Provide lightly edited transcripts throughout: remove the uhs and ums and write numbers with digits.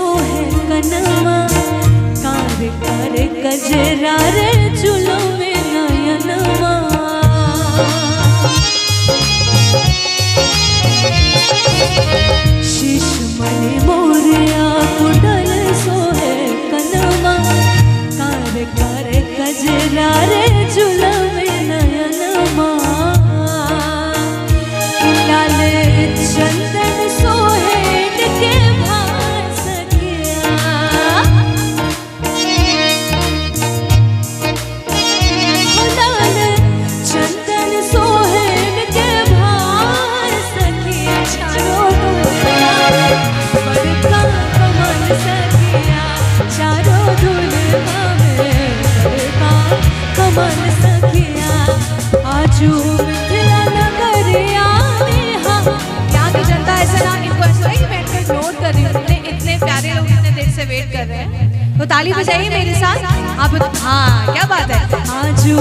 सोहे कनमा कार कार गजरा रे चुलो में नयनमा शीश मणि मोरिया कुंडल सोहे कनमा कार कार गजरा रे चुलो में नयनमा लाल चंदन सोहेन के भार सखिया लाल चंदन सोहेन के भार सखिया चारों बड़का कमल सखिया चारों दुल्हा में बड़का कमल सखिया आजू मिथिला नगरिया की जनता ऐसा ना इनको ऐसा ही बैठकर नोट कर रही है। इतने प्यारे लोग इतने देर से वेट कर रहे हैं तो ताली बजाइए मेरे साथ आप। हाँ क्या बात है। आजू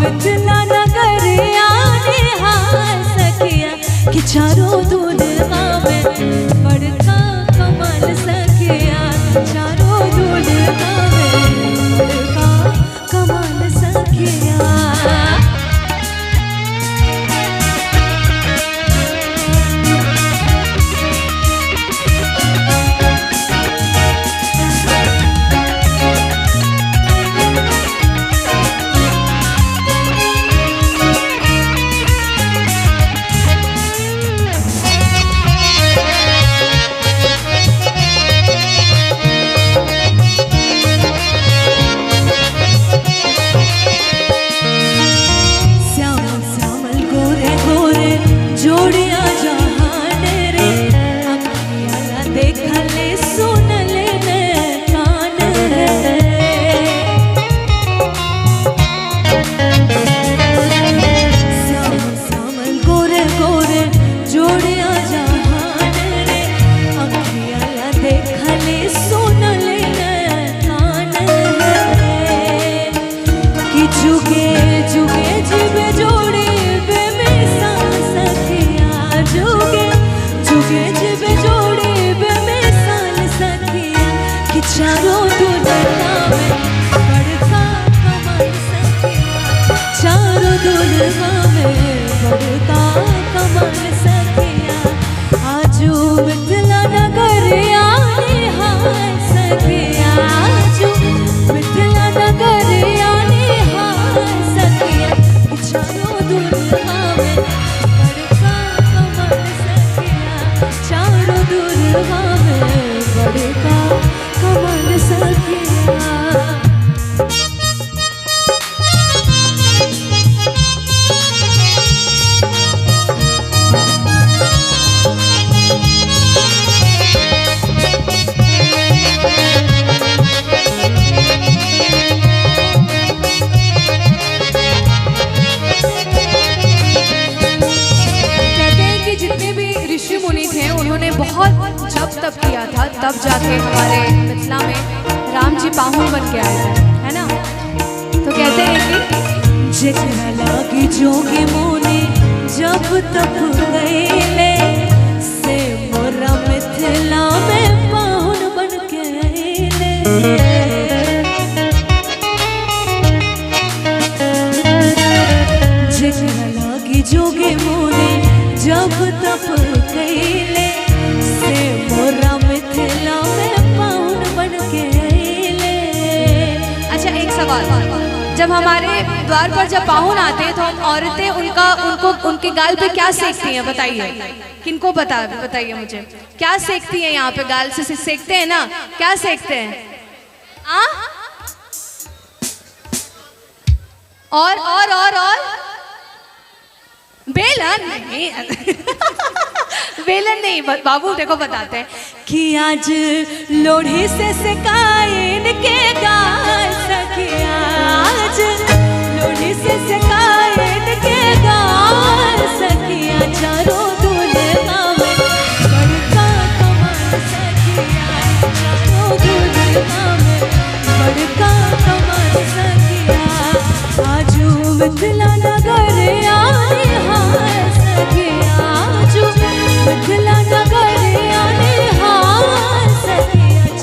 मिथिला नगरिया निहार सखिया कि चारों दुल्हा में बड़का कमल सखिया चारों दुल्हा में बड़का कमल सखिया जोड़िया जहान रे अखियाँ देख ले सुन ले कान रे श्याम श्यामल गोरे गोरे जोड़िया जहान रे अखियाँ देख ले सुन ले कान रे कि जुगे जुगे जीवे जोड़ी जुगे जुगे जीवे जोड़ी बेमिसाल सखिया कि चारों दुल्हा में बड़का कमल सखिया चारों दुल्हा में बड़का कमल सखिया आजू मिथिला नगरिया निहार सखिया आजू मिथिला नगरिया निहार सखिया चारों दुल्हा में चारों दुल्हा में बड़का कमल सखिया। उन्होंने बहुत जप तप किया था तब जाके हमारे मिथिला में राम जी पाहुन बन के आए थे है ना। तो कहते हैं कि जेकरा लागी जोगी मुनि जब तप गईले से मोरा मिथिला में पाहुन बन के आइले जेकरा लागी जोगी मुनि जब तप गईले से मोरा मिथिला में पाहुन बन के आइले। अच्छा एक सवाल, जब हमारे द्वार पर जब पाहुन आते हैं तो हम औरतें उनको उनके गाल पे क्या सेकती हैं बताइए, किनको बताइए मुझे क्या सेकती हैं यहाँ पे गाल से सेकते हैं ना, क्या सेकते हैं? और बेलन नहीं बेलन नहीं बाबू देखो बताते हैं कि आज लोढ़ी से सेकाइन के गाल सखिया आज लोढ़ी से सेकाइन के गाल सखिया चारों दुल्हा में बड़का कमल सखिया चारों दुल्हा में बड़का कमल सखिया आजू मिथिला नगर आए हाय सखिया आजू मिथिला नगर आए हाय सखिया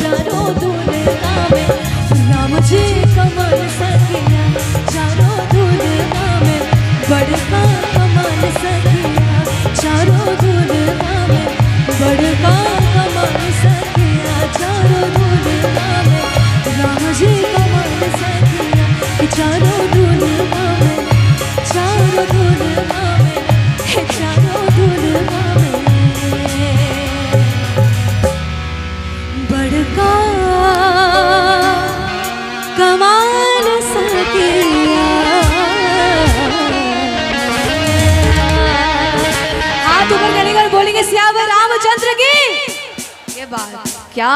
दुनिया में बड़का कमाल सखिया चारों दुनिया में राम जी कमाल सखिया चारों दुनिया में चारों दुनिया में चारों दुनिया में बड़का कमाल सखिया। हाथ ऊपर करेंगे और बोलेंगे सियावर रामचंद्र की। ये बात क्या